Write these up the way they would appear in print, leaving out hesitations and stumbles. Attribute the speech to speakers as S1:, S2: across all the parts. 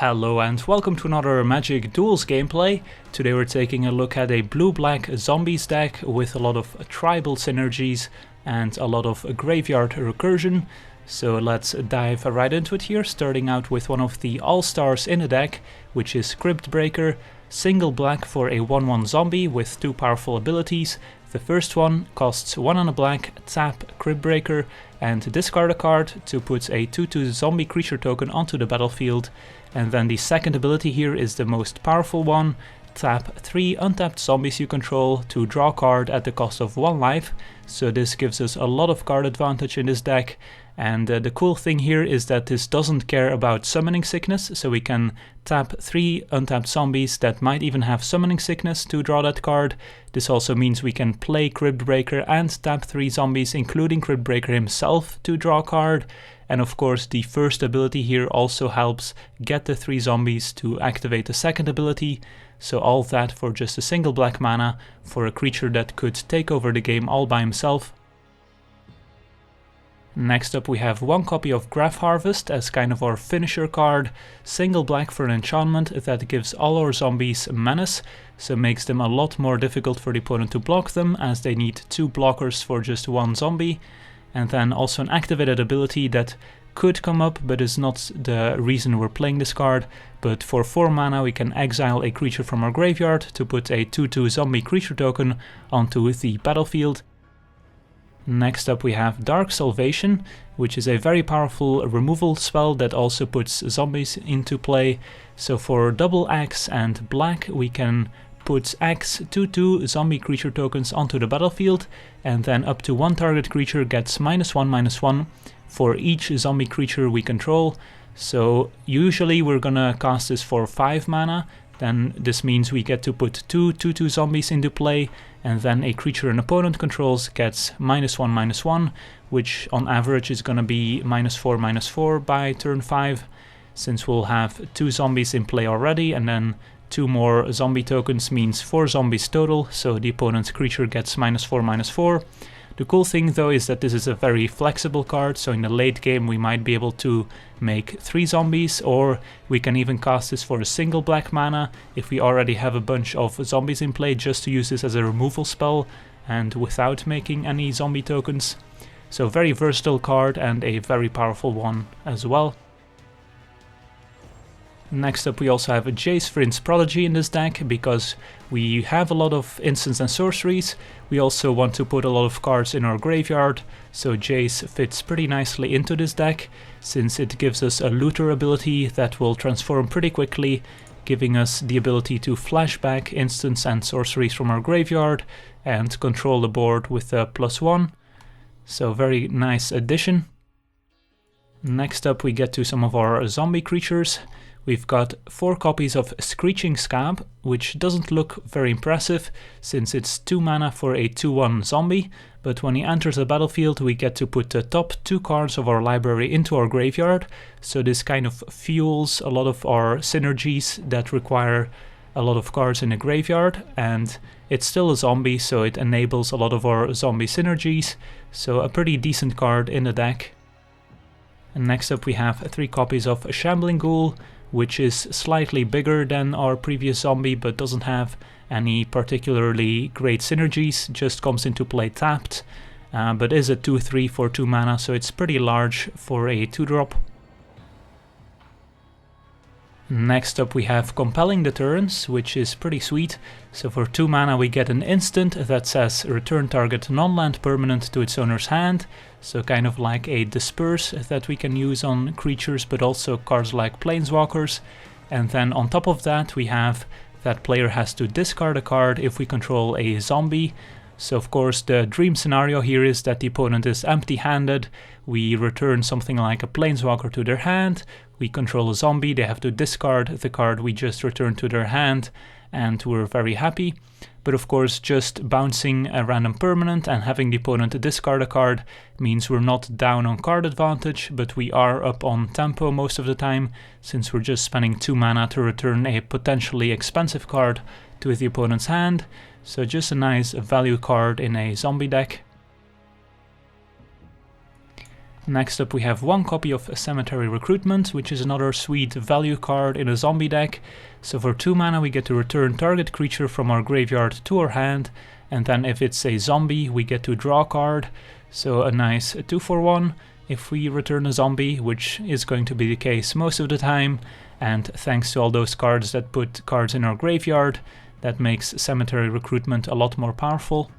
S1: Hello and welcome to another Magic Duels gameplay. Today we're taking a look at a blue-black zombies deck with a lot of tribal synergies and a lot of graveyard recursion. So let's dive right into it here, starting out with one of the all-stars in the deck, which is Cryptbreaker, single black for a 1/1 zombie with two powerful abilities. The first one costs 1 and a black, tap Cryptbreaker and discard a card to put a 2/2 zombie creature token onto the battlefield. And then the second ability here is the most powerful one, tap 3 untapped zombies you control to draw a card at the cost of 1 life. So this gives us a lot of card advantage in this deck. And the cool thing here is that this doesn't care about summoning sickness, so we can tap 3 untapped zombies that might even have summoning sickness to draw that card. This also means we can play Cryptbreaker and tap 3 zombies, including Cryptbreaker himself, to draw a card. And of course the first ability here also helps get the 3 zombies to activate the second ability. So all that for just a single black mana for a creature that could take over the game all by himself. Next up we have one copy of Graf Harvest as kind of our finisher card, single black for an enchantment that gives all our zombies menace, so makes them a lot more difficult for the opponent to block them as they need 2 blockers for just 1 zombie. And then also an activated ability that could come up but is not the reason we're playing this card, but for 4 mana we can exile a creature from our graveyard to put a 2/2 zombie creature token onto the battlefield. Next up we have Dark Salvation, which is a very powerful removal spell that also puts zombies into play. So for double X and black we can put X 2/2 zombie creature tokens onto the battlefield, and then up to 1 target creature gets -1/-1 for each zombie creature we control. So usually we're gonna cast this for 5 mana. Then this means we get to put 2 2/2 zombies into play, and then a creature an opponent controls gets -1/-1, which on average is going to be -4/-4 by turn 5, since we'll have 2 zombies in play already, and then 2 more zombie tokens means 4 zombies total, so the opponent's creature gets -4/-4. The cool thing though is that this is a very flexible card, so in the late game we might be able to make 3 zombies, or we can even cast this for a single black mana if we already have a bunch of zombies in play, just to use this as a removal spell and without making any zombie tokens. So very versatile card and a very powerful one as well. Next up we also have a Jace, Vryn's Prodigy in this deck, because we have a lot of instants and sorceries. We also want to put a lot of cards in our graveyard, so Jace fits pretty nicely into this deck, since it gives us a looter ability that will transform pretty quickly, giving us the ability to flashback instants and sorceries from our graveyard and control the board with a +1. So very nice addition. Next up we get to some of our zombie creatures. We've got 4 copies of Screeching SKaab, which doesn't look very impressive since it's 2 mana for a 2/1 zombie, but when he enters the battlefield we get to put the top 2 cards of our library into our graveyard, so this kind of fuels a lot of our synergies that require a lot of cards in the graveyard, and it's still a zombie, so it enables a lot of our zombie synergies, so a pretty decent card in the deck. And next up we have 3 copies of Shambling Ghoul, which is slightly bigger than our previous zombie but doesn't have any particularly great synergies, just comes into play tapped, but is a 2/3 for 2 mana, so it's pretty large for a 2-drop. Next up we have Compelling Deterrence, which is pretty sweet. So for 2 mana we get an instant that says return target non-land permanent to its owner's hand, so kind of like a disperse that we can use on creatures, but also cards like planeswalkers. And then on top of that we have that player has to discard a card if we control a zombie. So of course the dream scenario here is that the opponent is empty-handed, we return something like a planeswalker to their hand, we control a zombie, they have to discard the card we just returned to their hand, and we're very happy. But of course just bouncing a random permanent and having the opponent discard a card means we're not down on card advantage, but we are up on tempo most of the time, since we're just spending 2 mana to return a potentially expensive card to the opponent's hand. So just a nice value card in a zombie deck. Next up we have one copy of Cemetery Recruitment, which is another sweet value card in a zombie deck. So for 2 mana we get to return target creature from our graveyard to our hand, and then if it's a zombie we get to draw a card. So a nice 2-for-1 if we return a zombie, which is going to be the case most of the time, and thanks to all those cards that put cards in our graveyard, that makes Cemetery Recruitment a lot more powerful.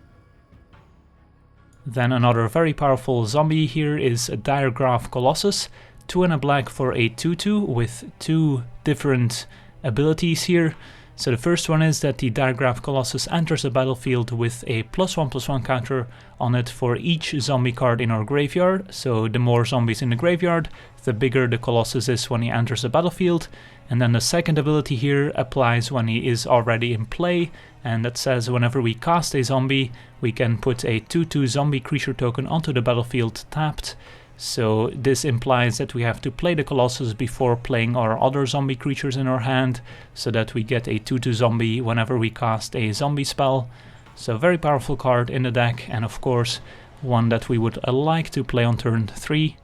S1: Then another very powerful zombie here is Diregraf Colossus, 2 and a black for a 2/2 with 2 different abilities here. So the first one is that the Diregraf Colossus enters the battlefield with a +1/+1 counter on it for each zombie card in our graveyard. So the more zombies in the graveyard, the bigger the Colossus is when he enters the battlefield. And then the second ability here applies when he is already in play, and that says whenever we cast a zombie, we can put a 2/2 zombie creature token onto the battlefield tapped. So this implies that we have to play the Colossus before playing our other zombie creatures in our hand, so that we get a 2/2 zombie whenever we cast a zombie spell. So very powerful card in the deck, and of course one that we would like to play on turn 3.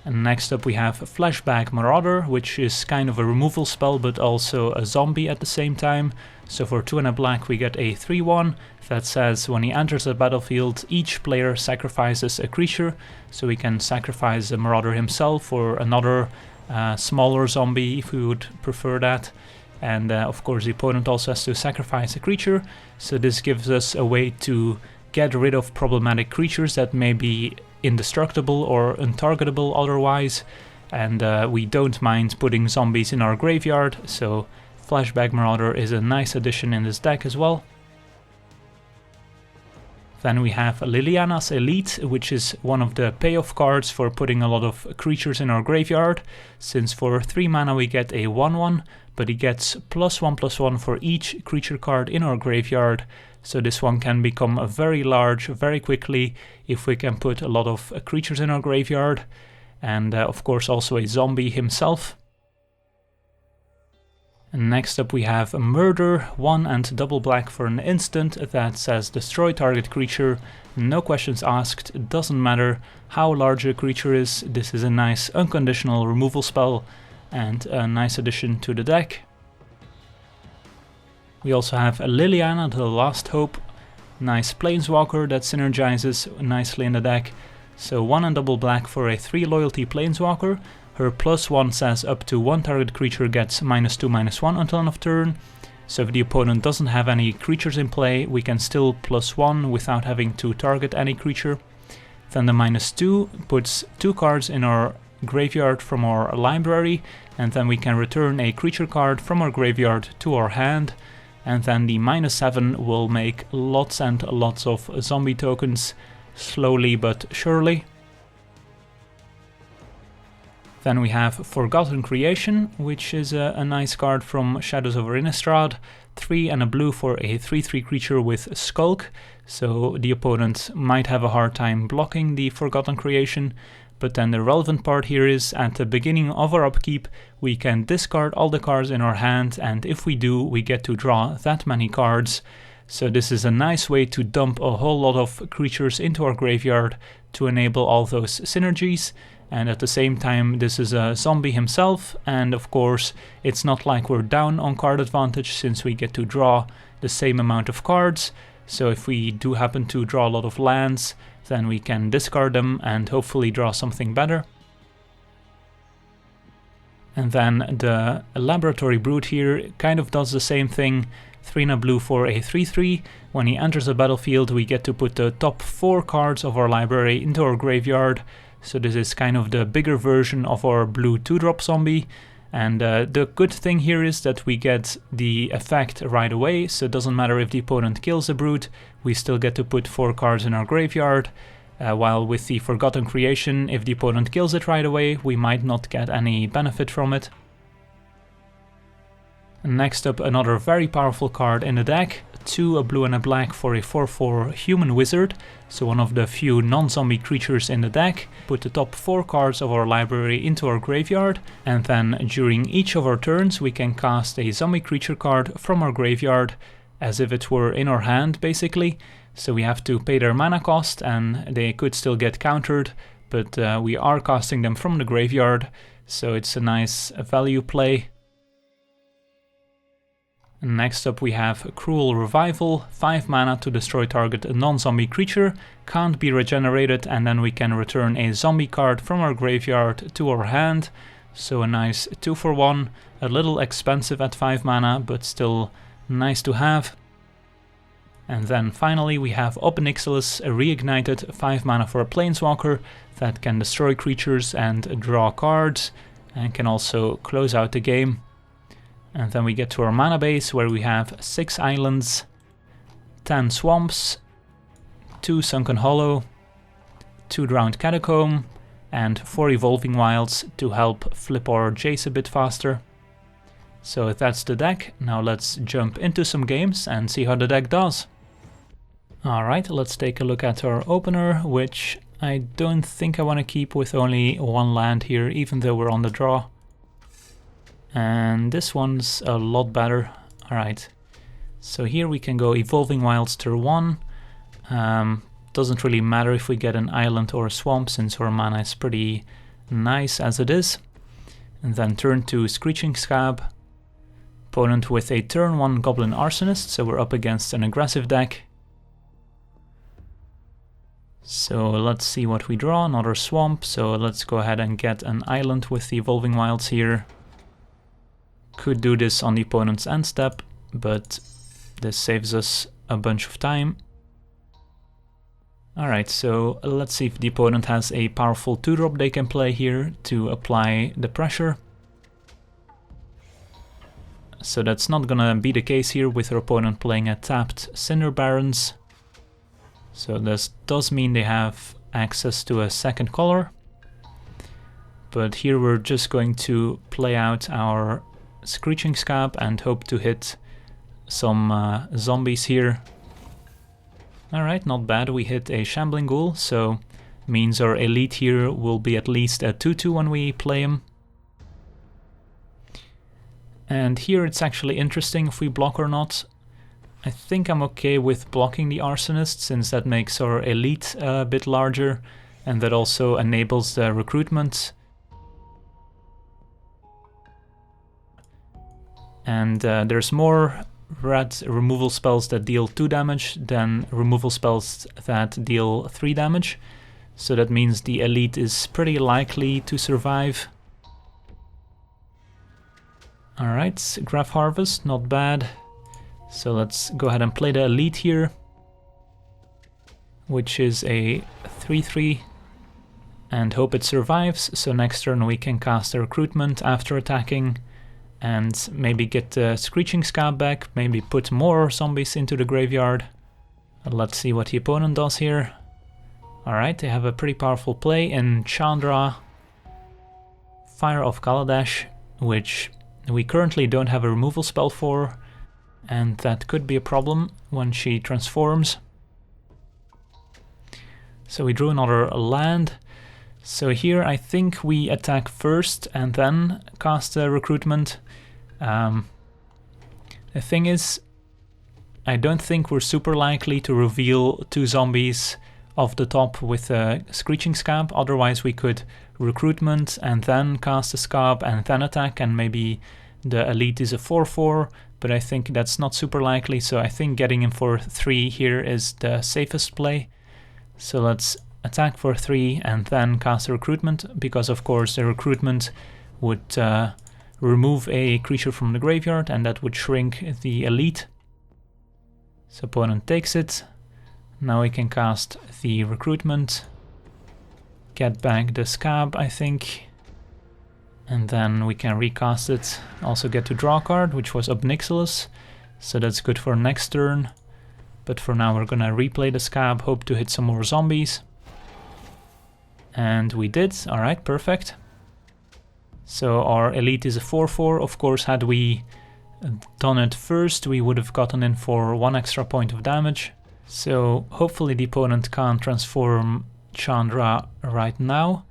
S1: And next up we have Flashback Marauder, which is kind of a removal spell but also a zombie at the same time. So for 2 and a black we get a 3/1 that says when he enters the battlefield each player sacrifices a creature. So we can sacrifice the Marauder himself or another smaller zombie if we would prefer that. And of course the opponent also has to sacrifice a creature. So this gives us a way to get rid of problematic creatures that may be indestructible or untargetable otherwise, and we don't mind putting zombies in our graveyard, so Flashback Marauder is a nice addition in this deck as well. Then we have Liliana's Elite, which is one of the payoff cards for putting a lot of creatures in our graveyard, since for 3 mana we get a 1/1, but he gets +1/+1 for each creature card in our graveyard. So this one can become very large very quickly if we can put a lot of creatures in our graveyard, and of course also a zombie himself. And next up we have a Murder, 1 and double black for an instant that says destroy target creature, no questions asked, it doesn't matter how large a creature is. This is a nice unconditional removal spell and a nice addition to the deck. We also have Liliana, the Last Hope, nice planeswalker that synergizes nicely in the deck. So 1 and double black for a 3 loyalty planeswalker. Her +1 says up to 1 target creature gets -2/-1 until end of turn. So if the opponent doesn't have any creatures in play, we can still +1 without having to target any creature. Then the -2 puts 2 cards in our graveyard from our library, and then we can return a creature card from our graveyard to our hand. And then the -7 will make lots and lots of zombie tokens, slowly but surely. Then we have Forgotten Creation, which is a nice card from Shadows over Innistrad. 3 and a blue for a 3/3 creature with Skulk, so the opponent might have a hard time blocking the Forgotten Creation. But then the relevant part here is at the beginning of our upkeep we can discard all the cards in our hand, and if we do we get to draw that many cards. So this is a nice way to dump a whole lot of creatures into our graveyard to enable all those synergies, and at the same time this is a zombie himself, and of course it's not like we're down on card advantage since we get to draw the same amount of cards. So if we do happen to draw a lot of lands, then we can discard them and hopefully draw something better. And then the Laboratory Brood here kind of does the same thing. 3 and a blue for a 3/3. When he enters the battlefield we get to put the top 4 cards of our library into our graveyard. So this is kind of the bigger version of our blue 2-drop zombie. And the good thing here is that we get the effect right away, so it doesn't matter if the opponent kills the Brood, we still get to put 4 cards in our graveyard, while with the Forgotten Creation, if the opponent kills it right away, we might not get any benefit from it. Next up, another very powerful card in the deck, 2 a blue and a black for a 4/4 Human Wizard, so one of the few non-zombie creatures in the deck. Put the top 4 cards of our library into our graveyard, and then during each of our turns we can cast a zombie creature card from our graveyard, as if it were in our hand basically. so we have to pay their mana cost and they could still get countered, but we are casting them from the graveyard, so it's a nice value play. Next up we have Cruel Revival, 5 mana to destroy target non-zombie creature, can't be regenerated, and then we can return a zombie card from our graveyard to our hand. So a nice 2-for-1, a little expensive at 5 mana, but still nice to have. And then finally we have Ob Nixilis Reignited, 5 mana for a Planeswalker that can destroy creatures and draw cards, and can also close out the game. And then we get to our mana base, where we have 6 islands, 10 swamps, 2 Sunken Hollow, 2 Drowned Catacomb, and 4 Evolving Wilds to help flip our Jace a bit faster. So that's the deck. Now let's jump into some games and see how the deck does. Alright, let's take a look at our opener, which I don't think I want to keep with only 1 land here, even though we're on the draw. And this one's a lot better. Alright, so here we can go Evolving Wilds turn 1. Doesn't really matter if we get an island or a swamp, since our mana is pretty nice as it is. And then turn 2 Screeching SKaab. Opponent with a turn 1 Goblin Arsonist, so we're up against an aggressive deck. So let's see what we draw, another swamp, so let's go ahead and get an island with the Evolving Wilds here. Could do this on the opponent's end step, but this saves us a bunch of time. Alright, so let's see if the opponent has a powerful 2-drop they can play here to apply the pressure. So that's not gonna be the case here with our opponent playing a tapped Cinder Barons. So this does mean they have access to a second color. But here we're just going to play out our Screeching SKaab and hope to hit some zombies here. Alright, not bad, we hit a Shambling Ghoul, so means our elite here will be at least a 2-2 when we play him. And here it's actually interesting if we block or not. I think I'm okay with blocking the Arsonist, since that makes our elite a bit larger, and that also enables the recruitment. And there's more red removal spells that deal 2 damage than removal spells that deal 3 damage. So that means the elite is pretty likely to survive. Alright, Graf Harvest, not bad. So let's go ahead and play the elite here, which is a 3-3, and hope it survives. So next turn we can cast a recruitment after attacking, and maybe get the Screeching SKaab back, maybe put more zombies into the graveyard. Let's see what the opponent does here. Alright, they have a pretty powerful play in Chandra, Fire of Kaladesh, which we currently don't have a removal spell for, and that could be a problem when she transforms. So we drew another land. So here I think we attack first and then cast a recruitment. The thing is, I don't think we're super likely to reveal 2 zombies off the top with a Screeching SKaab, otherwise we could recruitment and then cast a SKaab and then attack, and maybe the elite is a 4-4, but I think that's not super likely, so I think getting him for 3 here is the safest play. So let's attack for 3 and then cast a recruitment, because of course the recruitment would remove a creature from the graveyard, and that would shrink the elite. So opponent takes it. Now we can cast the recruitment, get back the SKaab, I think, and then we can recast it. Also get to draw a card, which was Ob Nixilis, so that's good for next turn. But for now we're gonna replay the SKaab, hope to hit some more zombies. And we did, alright, perfect. So our elite is a 4-4, of course had we done it first we would have gotten in for 1 extra point of damage. So hopefully the opponent can't transform Chandra right now,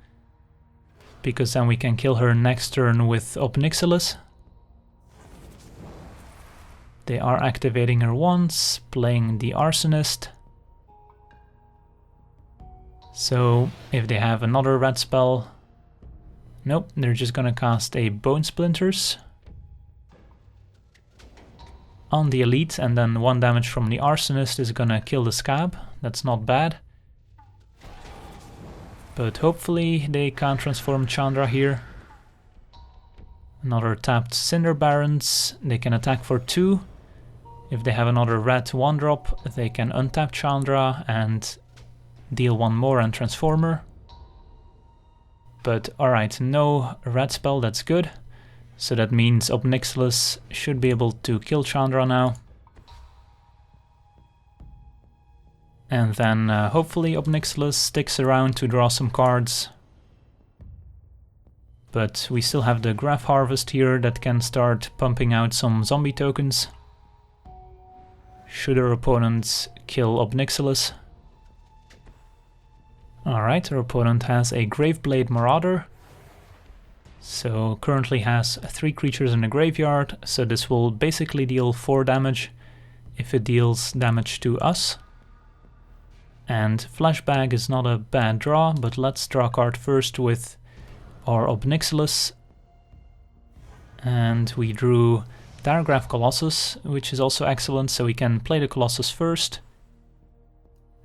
S1: because then we can kill her next turn with Ob Nixilis. They are activating her once, playing the Arsonist. So if they have another red spell, nope, they're just gonna cast a Bone Splinters on the elite, and then 1 damage from the Arsonist is gonna kill the Scab. That's not bad. But hopefully they can't transform Chandra here. Another tapped Cinder Barons, they can attack for 2. If they have another red 1-drop, they can untap Chandra and deal 1 more and Transformer. But alright, no red spell, that's good. So that means Ob Nixilis should be able to kill Chandra now. And then hopefully Ob Nixilis sticks around to draw some cards. But we still have the Graf Harvest here that can start pumping out some zombie tokens. Should our opponent kill Ob Nixilis? Alright, our opponent has a Graveblade Marauder. So currently has 3 creatures in the graveyard, so this will basically deal 4 damage if it deals damage to us. And Flashbag is not a bad draw, but let's draw a card first with our Ob Nixilis. And we drew Diregraf Colossus, which is also excellent, so we can play the Colossus first.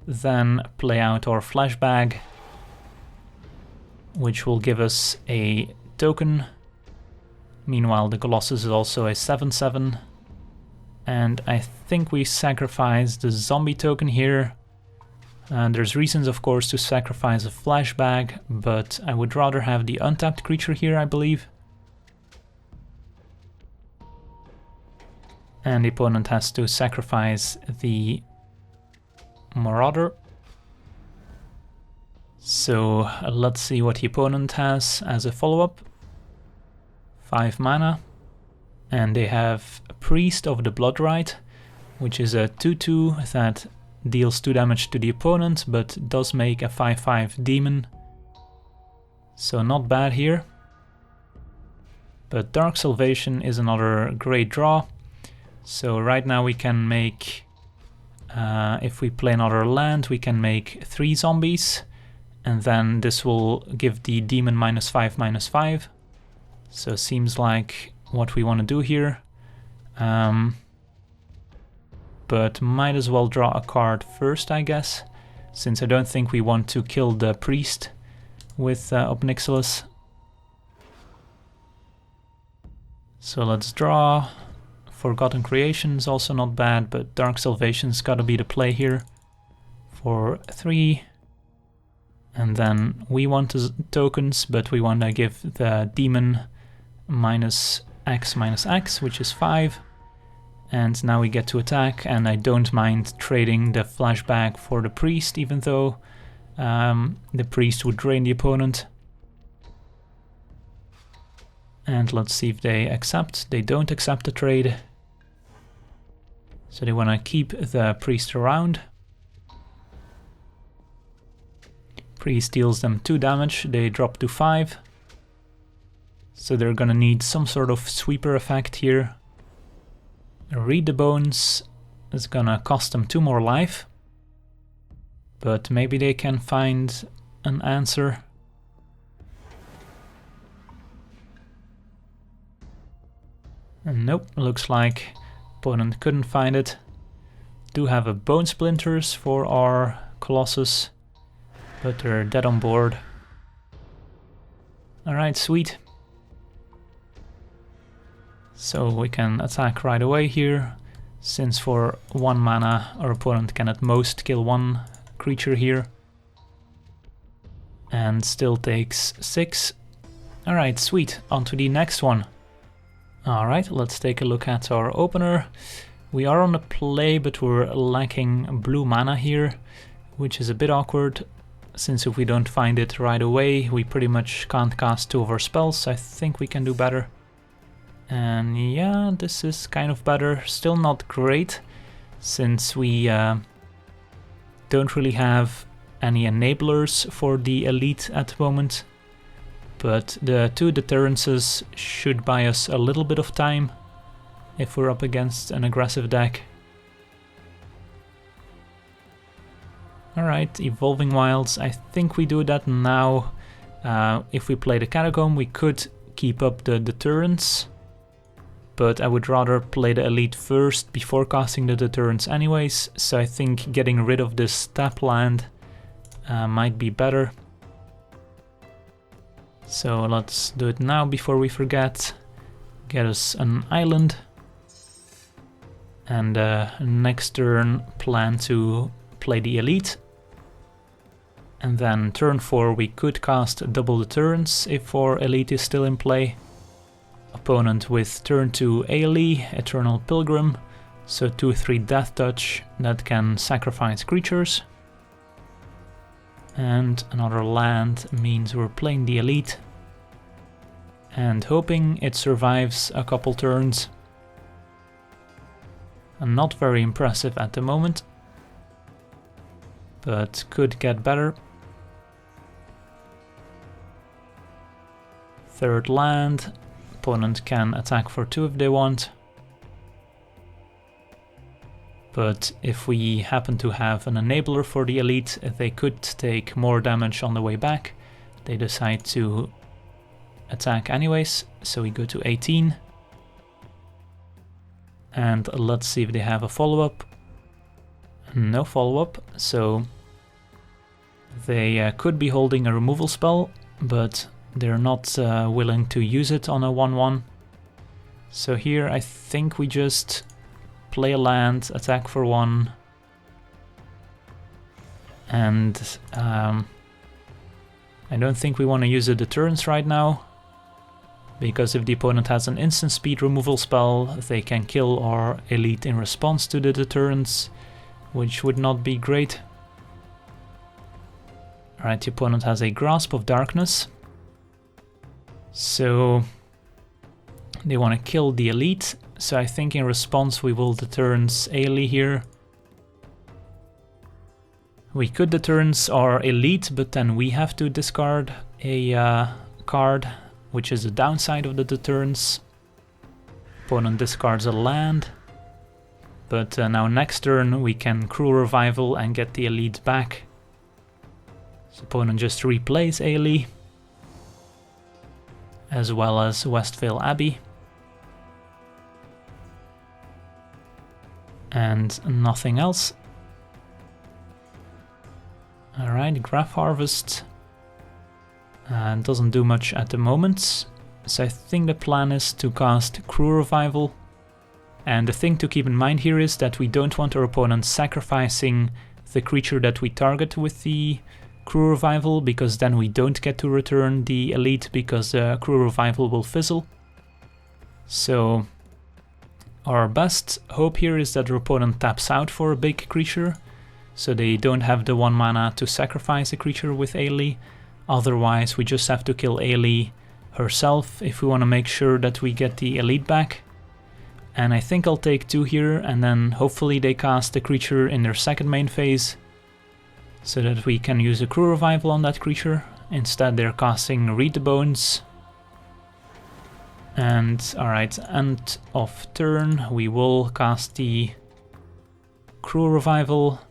S1: Then play out our Flashbag, which will give us a token. Meanwhile, the Colossus is also a 7/7. And I think we sacrifice the zombie token here. And there's reasons, of course, to sacrifice a Flashbag, but I would rather have the untapped creature here, I believe. And the opponent has to sacrifice the Marauder. So let's see what the opponent has as a follow-up. 5 mana. And they have Priest of the Bloodrite, which is a 2/2 that deals 2 damage to the opponent, but does make a 5/5 demon. So not bad here. But Dark Salvation is another great draw. So right now we can make, if we play another land, we can make 3 zombies. And then this will give the demon -5/5. So seems like what we want to do here. But might as well draw a card first, I guess, since I don't think we want to kill the priest with Ob Nixilis. So let's draw. Forgotten Creation is also not bad, but Dark Salvation's gotta be the play here for 3. And then we want the tokens, but we want to give the demon -X/X, which is 5. And now we get to attack, and I don't mind trading the Flashback for the priest, even though the priest would drain the opponent. And let's see if they accept. They don't accept the trade. So they want to keep the priest around. Priest deals them 2 damage, they drop to 5. So they're gonna need some sort of sweeper effect here. Read the Bones is gonna cost them 2 more life. But maybe they can find an answer. And nope, looks like opponent couldn't find it. Do have a Bone Splinters for our Colossus, but they're dead on board. Alright, sweet. So we can attack right away here, since for 1 mana our opponent can at most kill 1 creature here. And still takes 6. Alright, sweet. On to the next one. Alright, let's take a look at our opener. We are on a play, but we're lacking blue mana here, which is a bit awkward, since if we don't find it right away, we pretty much can't cast 2 of our spells. I think we can do better. And yeah, this is kind of better. Still not great, since we don't really have any enablers for the elite at the moment. But the 2 deterrences should buy us a little bit of time if we're up against an aggressive deck. Alright, Evolving Wilds. I think we do that now. If we play the Catacomb, we could keep up the Deterrence. But I would rather play the Elite first before casting the Deterrence anyways. So I think getting rid of this tap land might be better. So let's do it now before we forget. Get us an island. And next turn plan to play the Elite. And then turn 4 we could cast double Deterrence if our Elite is still in play. Opponent with turn 2 AoE, Eternal Pilgrim, so 2/3 Death Touch that can sacrifice creatures. And another land means we're playing the Elite. And hoping it survives a couple turns. And not very impressive at the moment, but could get better. Third land, opponent can attack for 2 if they want. But if we happen to have an enabler for the Elite, they could take more damage on the way back. They decide to attack anyways, so we go to 18. And let's see if they have a follow-up. No follow-up, so they could be holding a removal spell, but they're not willing to use it on a 1/1. So here I think we just play a land, attack for 1. And I don't think we want to use a Deterrence right now, because if the opponent has an instant speed removal spell, they can kill our Elite in response to the Deterrence, which would not be great. Alright, the opponent has a Grasp of Darkness. So they want to kill the Elite, so I think in response we will Deterrence AoE here. We could Deterrence our Elite, but then we have to discard a card, which is the downside of the Deterrence. Opponent discards a land, but now next turn we can Cruel Revival and get the Elite back. So opponent just replays AoE, as well as Westvale Abbey. And nothing else. Alright, Graf Harvest doesn't do much at the moment, so I think the plan is to cast Cruel Revival. And the thing to keep in mind here is that we don't want our opponent sacrificing the creature that we target with the Cruel Revival, because then we don't get to return the Elite because the Cruel Revival will fizzle. So our best hope here is that our opponent taps out for a big creature, so they don't have the 1 mana to sacrifice a creature with AoE. Otherwise we just have to kill AoE herself if we want to make sure that we get the Elite back. And I think I'll take 2 here, and then hopefully they cast the creature in their second main phase, so that we can use a Cruel Revival on that creature. Instead they're casting Read the Bones. And alright, end of turn we will cast the Cruel Revival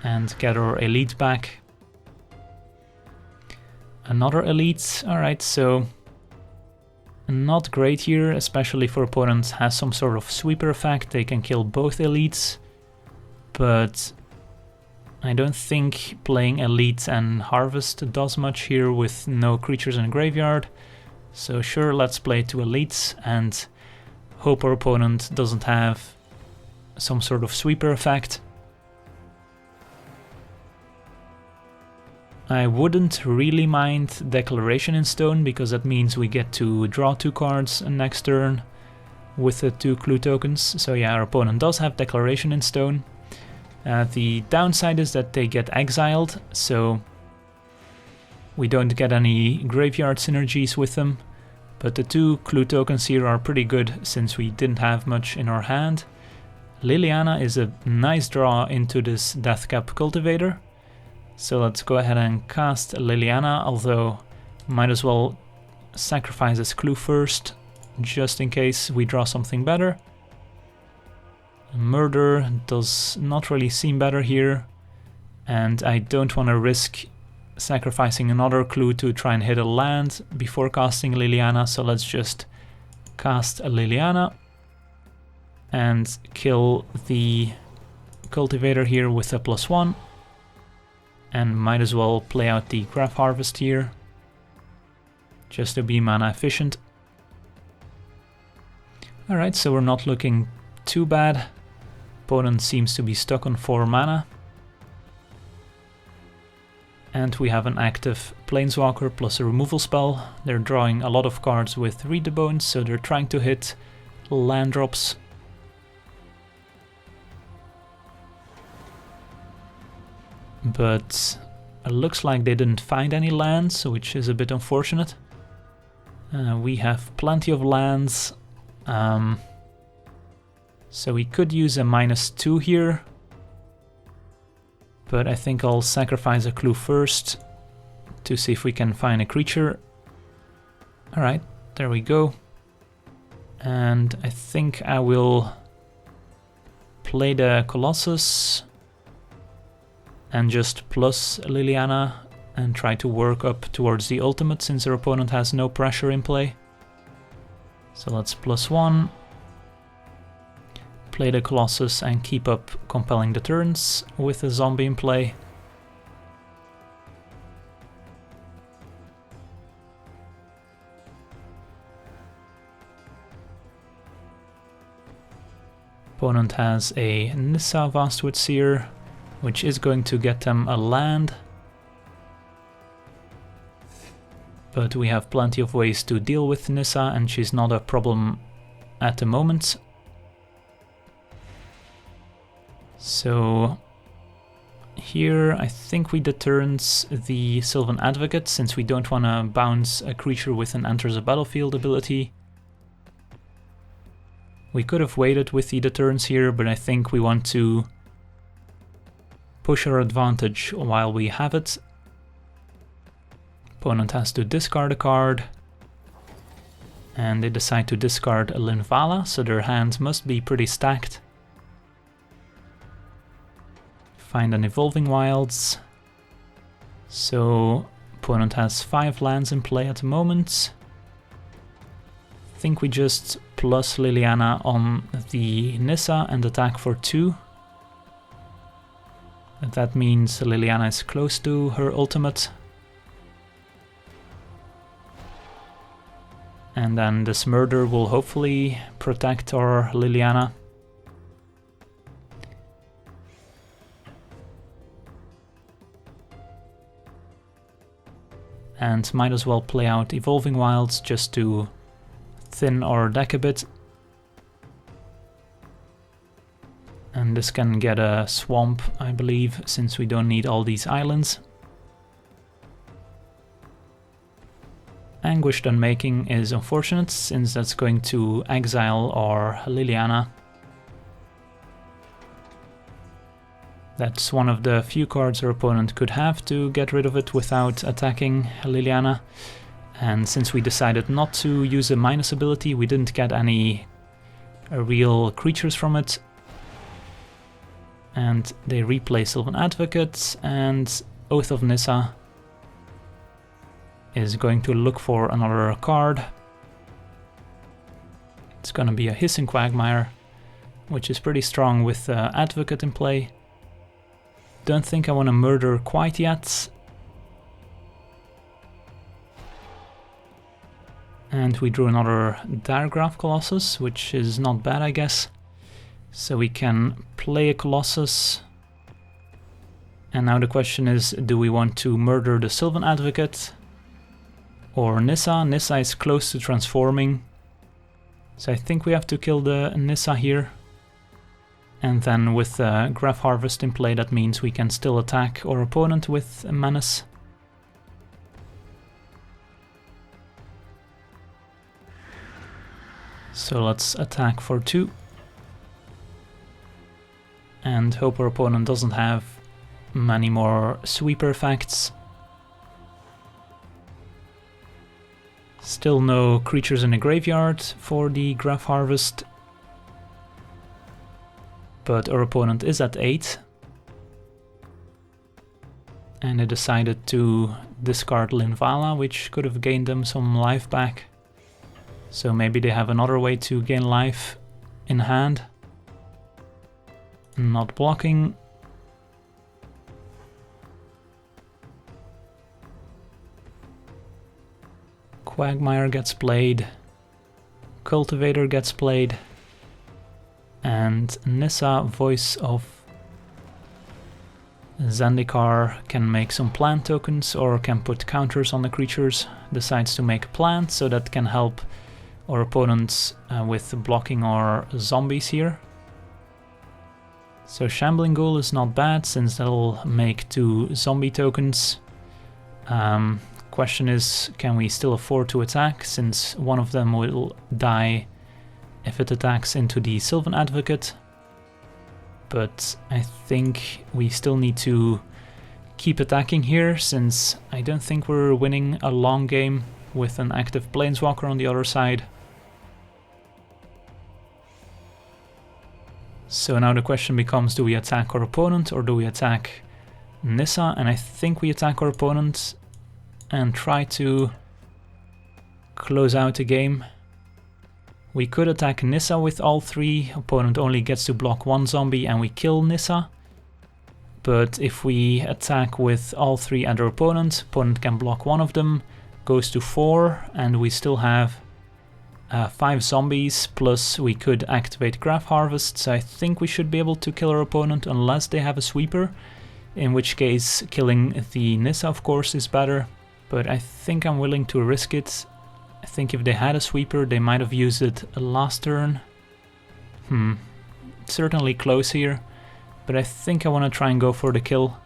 S1: and get our Elite back. Another Elite, alright, so not great here, especially if our opponent has some sort of sweeper effect. They can kill both Elites, but I don't think playing Elite and Harvest does much here with no creatures in the graveyard. So sure, let's play 2 Elites and hope our opponent doesn't have some sort of sweeper effect. I wouldn't really mind Declaration in Stone, because that means we get to draw 2 cards next turn with the 2 clue tokens. So yeah, our opponent does have Declaration in Stone. The downside is that they get exiled, so we don't get any graveyard synergies with them. But the 2 clue tokens here are pretty good since we didn't have much in our hand. Liliana is a nice draw into this Deathcap Cultivator. So let's go ahead and cast Liliana, although might as well sacrifice this clue first, just in case we draw something better. Murder does not really seem better here. and I don't want to risk sacrificing another clue to try and hit a land before casting Liliana, so let's just cast a Liliana and kill the cultivator here with a +1, and might as well play out the Graf Harvest here just to be mana efficient. Alright, so we're not looking too bad. Opponent seems to be stuck on 4 mana. And we have an active Planeswalker plus a removal spell. They're drawing a lot of cards with Read the Bones, so they're trying to hit land drops. But it looks like they didn't find any lands, which is a bit unfortunate. We have plenty of lands. So we could use a -2 here, but I think I'll sacrifice a clue first to see if we can find a creature. Alright, there we go. And I think I will play the Colossus and just plus Liliana and try to work up towards the ultimate since our opponent has no pressure in play. So let's +1. Play the Colossus and keep up Compelling Deterrence with a zombie in play. Opponent has a Nissa Vastwood Seer, which is going to get them a land. But we have plenty of ways to deal with Nissa, and she's not a problem at the moment. So here I think we deterrence the Sylvan Advocate since we don't want to bounce a creature with an Enters the Battlefield ability. We could have waited with the deterrence here, but I think we want to push our advantage while we have it. Opponent has to discard a card, and they decide to discard a Linvala, so their hand must be pretty stacked. Find an Evolving Wilds. So opponent has 5 lands in play at the moment. I think we just plus Liliana on the Nissa and attack for 2. That means Liliana is close to her ultimate. And then this murder will hopefully protect our Liliana. And might as well play out Evolving Wilds just to thin our deck a bit. And this can get a swamp, I believe, since we don't need all these islands. Anguished Unmaking is unfortunate, since that's going to exile our Liliana. That's one of the few cards our opponent could have to get rid of it without attacking Liliana. And since we decided not to use a minus ability, we didn't get any real creatures from it. And they replay Sylvan Advocate, and Oath of Nissa is going to look for another card. It's gonna be a Hissing Quagmire, which is pretty strong with Advocate in play. Don't think I want to murder quite yet. And we drew another Diregraf Colossus, which is not bad, I guess. So we can play a Colossus. And now the question is, do we want to murder the Sylvan Advocate or Nissa? Nissa is close to transforming, so I think we have to kill the Nissa here. And then with Graf Harvest in play, that means we can still attack our opponent with a Menace. So let's attack for 2. And hope our opponent doesn't have many more sweeper effects. Still no creatures in the graveyard for the Graf Harvest. But our opponent is at 8. And they decided to discard Linvala, which could have gained them some life back. So maybe they have another way to gain life in hand. Not blocking. Quagmire gets played. Cultivator gets played. And Nissa, Voice of Zendikar, can make some plant tokens or can put counters on the creatures. Decides to make a plant, so that can help our opponents with blocking our zombies here. So Shambling Ghoul is not bad, since that'll make 2 zombie tokens. Question is, can we still afford to attack, since one of them will die if it attacks into the Sylvan Advocate. But I think we still need to keep attacking here, since I don't think we're winning a long game with an active Planeswalker on the other side. So now the question becomes, do we attack our opponent or do we attack Nissa? And I think we attack our opponent and try to close out the game. We could attack Nissa with all 3, opponent only gets to block 1 zombie and we kill Nissa. But if we attack with all 3 and our opponent can block 1 of them, goes to 4, and we still have 5 zombies, plus we could activate Graf Harvest, so I think we should be able to kill our opponent unless they have a sweeper, in which case killing the Nissa of course is better, but I think I'm willing to risk it. I think if they had a sweeper they might have used it last turn. Certainly close here, but I think I want to try and go for the kill.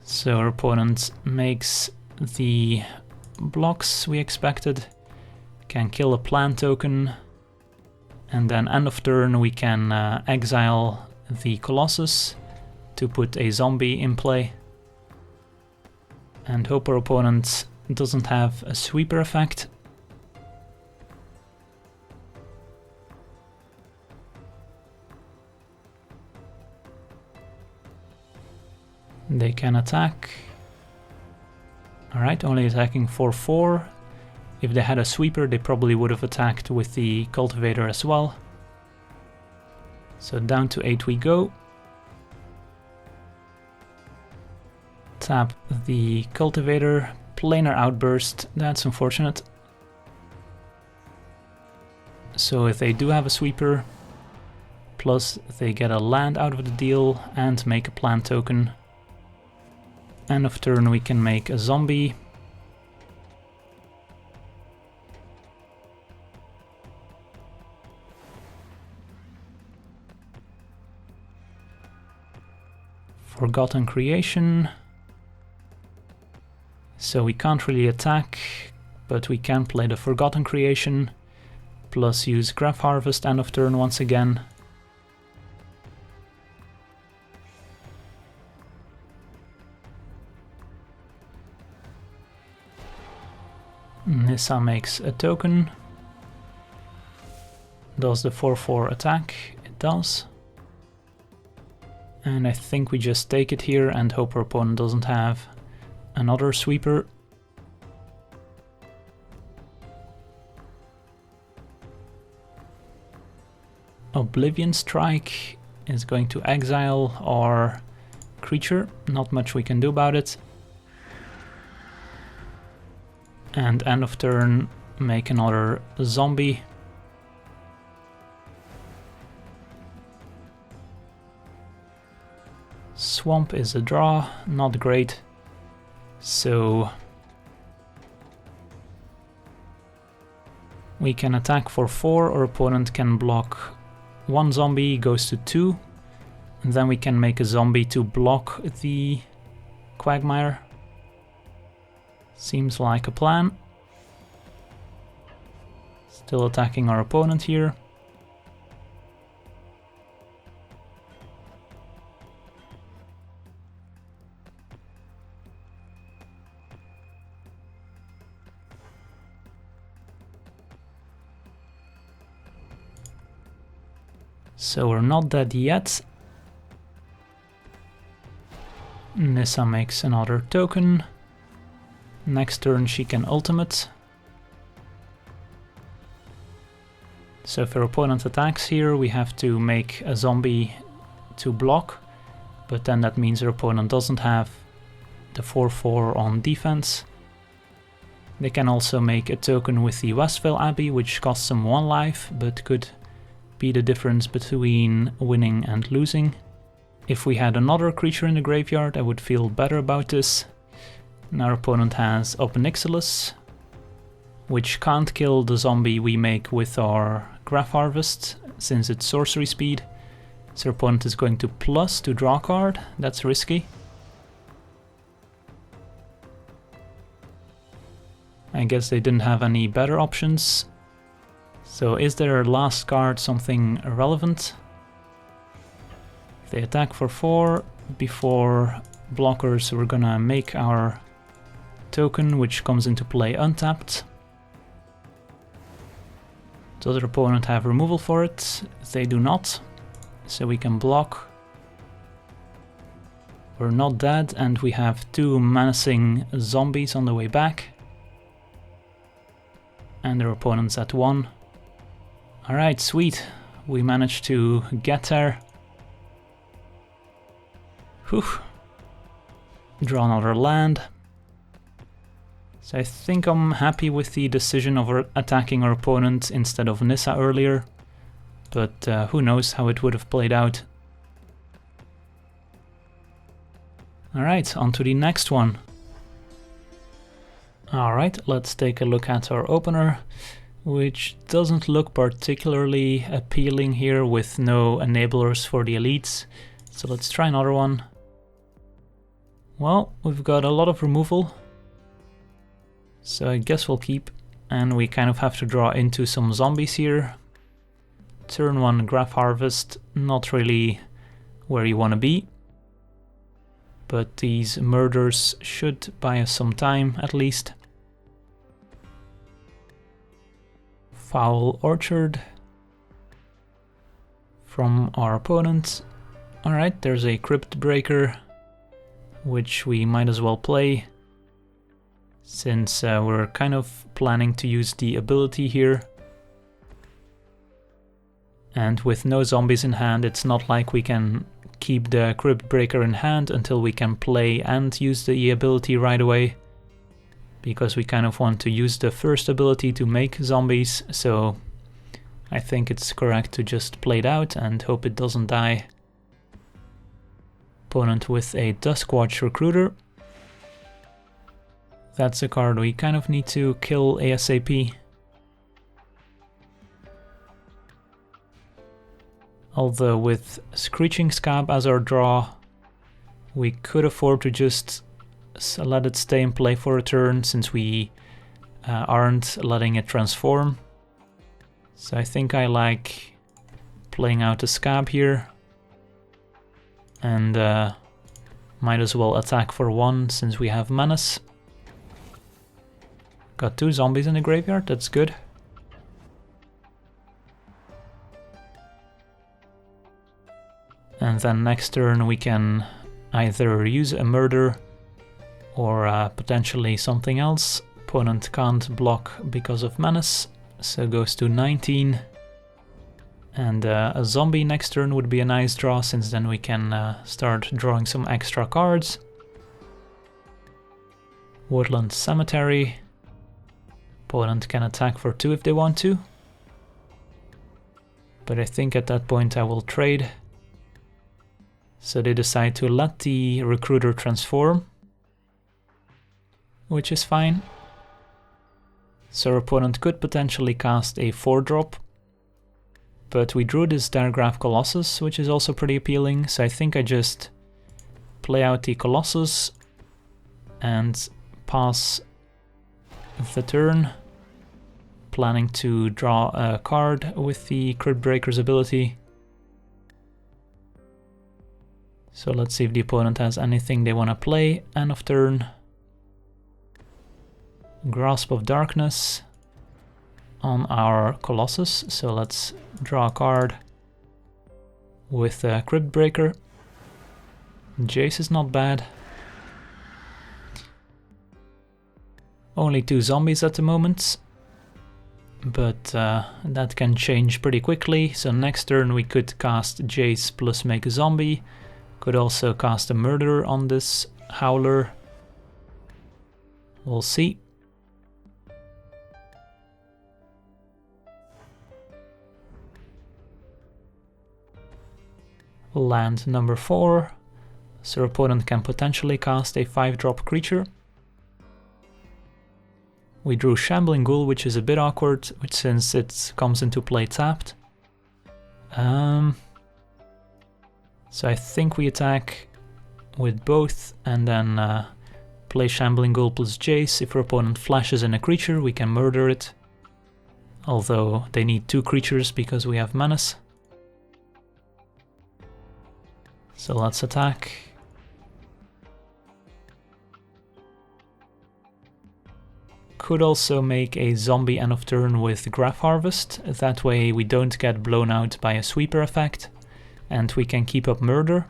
S1: So our opponent makes the blocks we expected, can kill a plant token, and then end of turn we can exile the Colossus to put a zombie in play, and hope our opponent doesn't have a sweeper effect. They can attack. Alright, only attacking for 4. If they had a sweeper, they probably would have attacked with the cultivator as well. So down to 8 we go. Tap the cultivator, planar outburst, that's unfortunate. So if they do have a sweeper, plus they get a land out of the deal and make a plant token. End of turn we can make a zombie. Forgotten Creation. So we can't really attack, but we can play the Forgotten Creation, plus use Graf Harvest end of turn once again. Nissa makes a token. Does the 4/4 attack? It does. And I think we just take it here and hope our opponent doesn't have another sweeper. Oblivion Strike is going to exile our creature. Not much we can do about it. And end of turn, make another zombie. Swamp is a draw, not great. So we can attack for 4, our opponent can block 1 zombie, goes to 2. And then we can make a zombie to block the Quagmire. Seems like a plan. Still attacking our opponent here. So we're not dead yet. Nissa makes another token. Next turn she can ultimate. So if our opponent attacks here, we have to make a zombie to block, but then that means our opponent doesn't have the 4/4 on defense. They can also make a token with the Westvale Abbey, which costs them 1 life, but could be the difference between winning and losing. If we had another creature in the graveyard, I would feel better about this. And our opponent has Ob Nixilis, which can't kill the zombie we make with our Graf Harvest, since it's sorcery speed. So our opponent is going to plus to draw a card. That's risky. I guess they didn't have any better options. So is their last card something relevant? If they attack for 4 before blockers, we're gonna make our token, which comes into play untapped. Does their opponent have removal for it? They do not, so we can block. We're not dead, and we have 2 menacing zombies on the way back. And their opponent's at 1. Alright, sweet. We managed to get there. Whew. Draw another land. So I think I'm happy with the decision of attacking our opponent instead of Nissa earlier. But who knows how it would have played out. Alright, on to the next one. Alright, let's take a look at our opener, which doesn't look particularly appealing here with no enablers for the elites. So let's try another one. Well, we've got a lot of removal, so I guess we'll keep, and we kind of have to draw into some zombies here. Turn 1 Graf Harvest, not really where you want to be, but these murders should buy us some time at least. Foul Orchard from our opponent. Alright, there's a Cryptbreaker, which we might as well play, since we're kind of planning to use the ability here. And with no zombies in hand, it's not like we can keep the Cryptbreaker in hand until we can play and use the ability right away, because we kind of want to use the first ability to make zombies, so I think it's correct to just play it out and hope it doesn't die. Opponent with a Duskwatch Recruiter. That's a card we kind of need to kill ASAP. Although with Screeching SKaab as our draw, we could afford to just let it stay in play for a turn, since we aren't letting it transform. So I think I like playing out a SKaab here. And might as well attack for 1 since we have Menace. Got 2 zombies in the graveyard, that's good. And then next turn we can either use a murder or potentially something else. Opponent can't block because of Menace, so goes to 19. And a zombie next turn would be a nice draw, since then we can start drawing some extra cards. Woodland Cemetery. Opponent can attack for 2 if they want to. But I think at that point I will trade. So they decide to let the Recruiter transform, which is fine. So our opponent could potentially cast a 4-drop. But we drew this Diregraf Colossus, which is also pretty appealing, so I think I just play out the Colossus and pass the turn, planning to draw a card with the Cryptbreaker's ability. So let's see if the opponent has anything they want to play. End of turn. Grasp of Darkness on our Colossus, so let's draw a card with Cryptbreaker. Jace is not bad. Only 2 zombies at the moment, but that can change pretty quickly. So next turn we could cast Jace plus make a zombie. Could also cast a murder on this howler. We'll see. Land number 4. So opponent can potentially cast a 5-drop creature. We drew Shambling Ghoul, which is a bit awkward, since it comes into play tapped. So I think we attack with both and then play Shambling Ghoul plus Jace. If our opponent flashes in a creature, we can murder it. Although they need 2 creatures because we have Menace. So let's attack. Could also make a zombie end of turn with Graf Harvest. That way we don't get blown out by a sweeper effect. And we can keep up murder.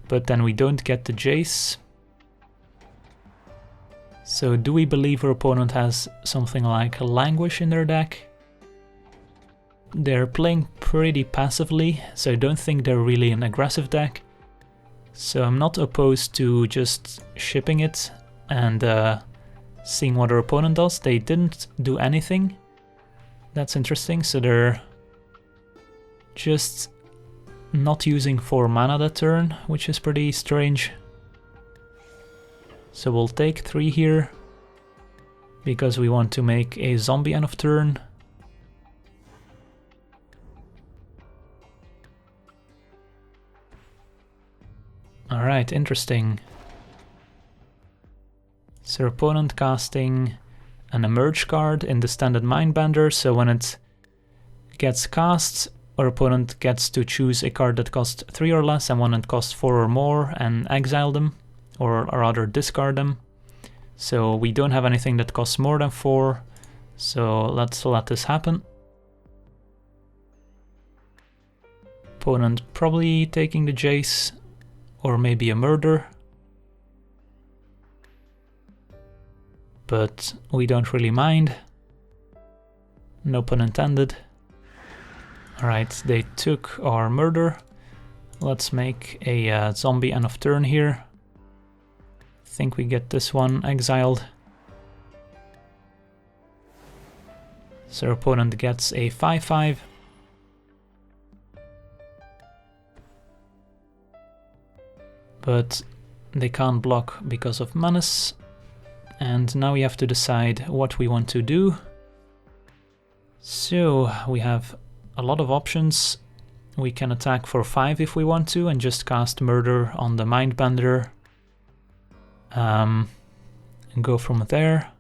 S1: But then we don't get the Jace. So do we believe our opponent has something like Languish in their deck? They're playing pretty passively, so I don't think they're really an aggressive deck. So I'm not opposed to just shipping it and seeing what our opponent does. They didn't do anything. That's interesting, so they're just not using 4 mana that turn, which is pretty strange. So we'll take 3 here, because we want to make a zombie end of turn. Alright, interesting. So opponent casting an Emerge card in the standard Mindbender, so when it gets cast, our opponent gets to choose a card that costs 3 or less and one that costs 4 or more and exile them, or rather discard them. So we don't have anything that costs more than 4, so let's let this happen. Opponent probably taking the Jace, or maybe a murder. But we don't really mind. No pun intended. Alright, they took our murder. Let's make a zombie end of turn here. I think we get this one exiled. So our opponent gets a 5/5. But they can't block because of Menace. And now we have to decide what we want to do. So we have a lot of options. We can attack for 5 if we want to and just cast Murder on the Mindbender. And go from there.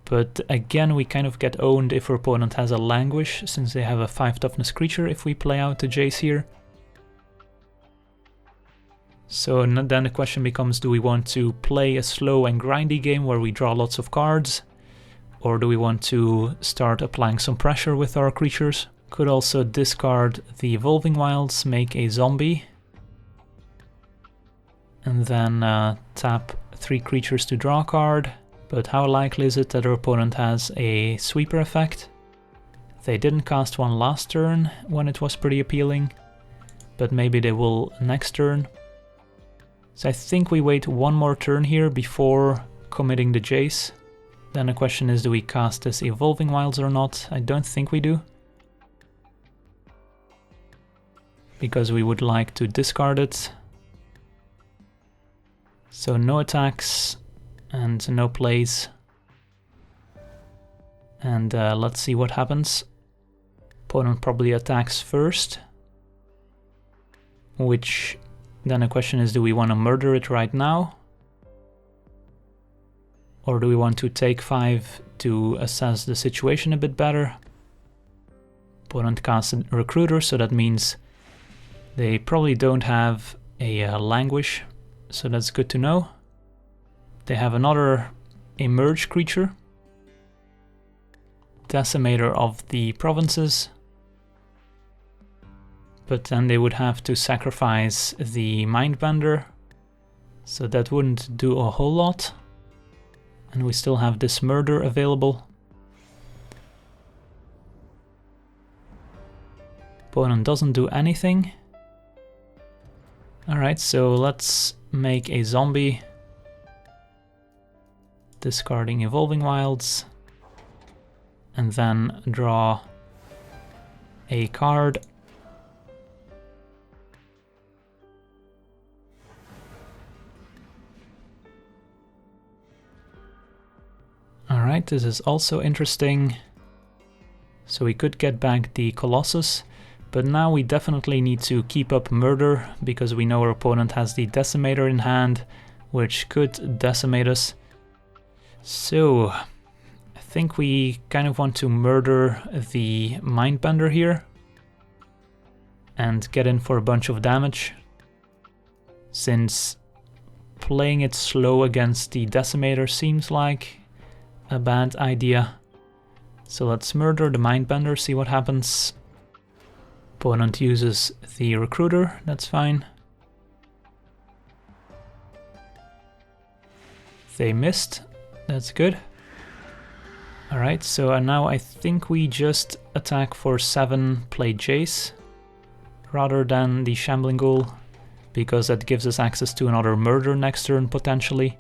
S1: But again, we kind of get owned if our opponent has a Languish, since they have a 5 toughness creature if we play out the Jace here. So then the question becomes, do we want to play a slow and grindy game where we draw lots of cards? Or do we want to start applying some pressure with our creatures? Could also discard the Evolving Wilds, make a zombie. And then tap 3 creatures to draw a card. But how likely is it that our opponent has a sweeper effect? They didn't cast one last turn when it was pretty appealing. But maybe they will next turn. So I think we wait one more turn here before committing the Jace. Then the question is, do we cast this Evolving Wilds or not? I don't think we do. Because we would like to discard it. So no attacks and no plays. And let's see what happens. Opponent probably attacks first. Which... then the question is, do we want to murder it right now? Or do we want to take 5 to assess the situation a bit better? Opponent casts a Recruiter, so that means they probably don't have a Languish, so that's good to know. They have another Emerge creature. Decimator of the Provinces. But then they would have to sacrifice the Mindbender, so that wouldn't do a whole lot. And we still have this murder available. Opponent doesn't do anything. Alright, so let's make a zombie. Discarding Evolving Wilds. And then draw a card. Alright, this is also interesting. So we could get back the Colossus, but now we definitely need to keep up murder, because we know our opponent has the Decimator in hand, which could decimate us. So I think we kind of want to murder the Mindbender here and get in for a bunch of damage, since playing it slow against the Decimator seems like a bad idea. So let's murder the Mindbender, see what happens. Opponent uses the Recruiter, that's fine. They missed, that's good. Alright, so now I think we just attack for 7, play Jace, rather than the Shambling Ghoul, because that gives us access to another murder next turn potentially.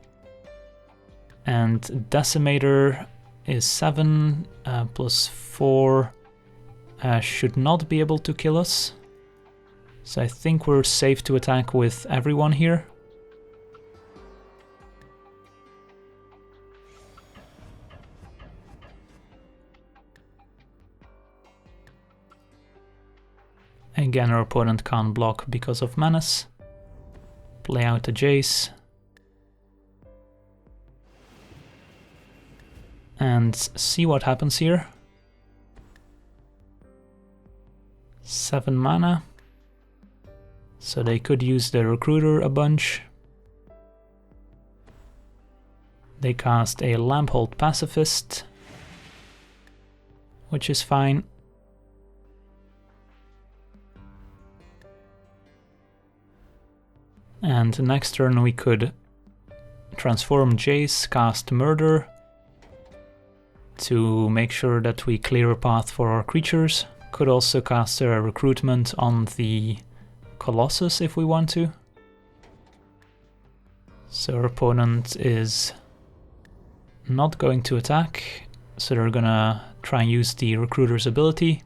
S1: And Decimator is 7 plus 4 should not be able to kill us. So I think we're safe to attack with everyone here. Again, our opponent can't block because of Menace. Play out a Jace. And see what happens here. 7 mana. So they could use the Recruiter a bunch. They cast a Lamphold Pacifist, which is fine. And next turn we could transform Jace, cast Murder, to make sure that we clear a path for our creatures. Could also cast a Recruitment on the Colossus if we want to. So our opponent is not going to attack, so they're gonna try and use the Recruiter's ability.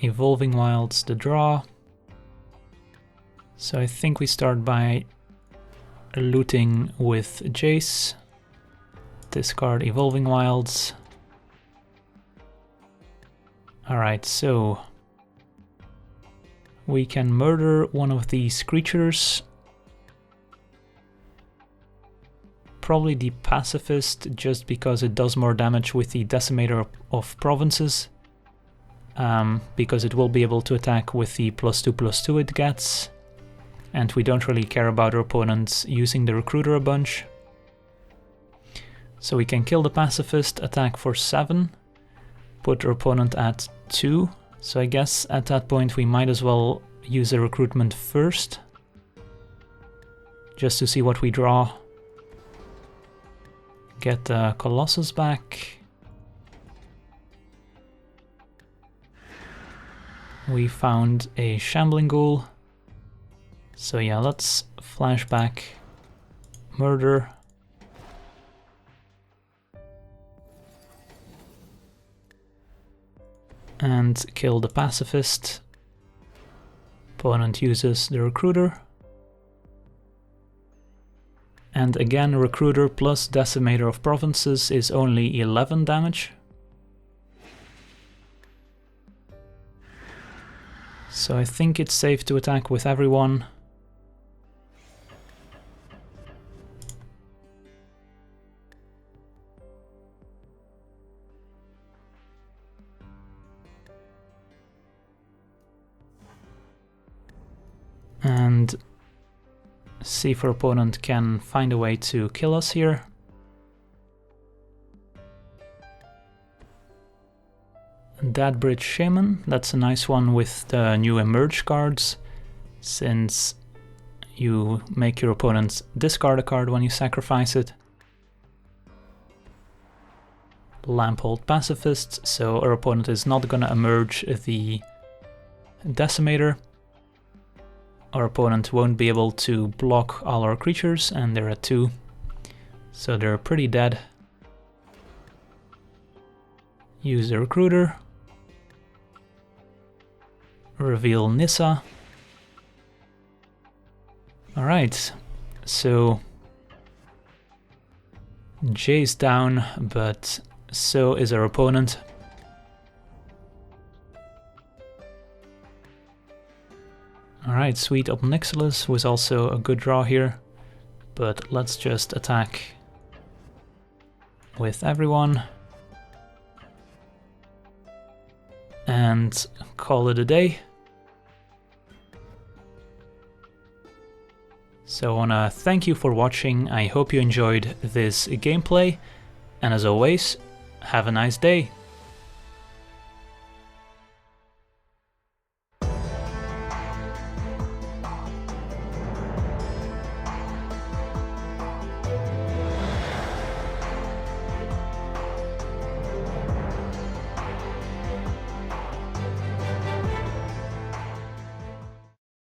S1: Evolving Wilds the draw. So I think we start by looting with Jace. Discard Evolving Wilds. Alright, so we can murder one of these creatures. Probably the Pacifist, just because it does more damage with the Decimator of Provinces. Because it will be able to attack with the +2/+2 it gets. And we don't really care about our opponents using the Recruiter a bunch. So we can kill the Pacifist, attack for 7, put our opponent at 2. So I guess at that point we might as well use a Recruitment first, just to see what we draw. Get the Colossus back. We found a Shambling Ghoul. So yeah, let's Flashback Marauder. And kill the Pacifist. Opponent uses the Recruiter. And again, Recruiter plus Decimator of Provinces is only 11 damage. So I think it's safe to attack with everyone. And see if our opponent can find a way to kill us here. Deadbridge Shaman, that's a nice one with the new Emerge cards, since you make your opponent discard a card when you sacrifice it. Lamphold Pacifists, so our opponent is not gonna emerge the Decimator. Our opponent won't be able to block all our creatures, and they're at 2, so they're pretty dead. Use the Recruiter. Reveal Nissa. Alright, so Jace down, but so is our opponent. Alright, sweet. Ob Nixilis was also a good draw here, but let's just attack with everyone and call it a day. So I wanna thank you for watching, I hope you enjoyed this gameplay, and as always, have a nice day.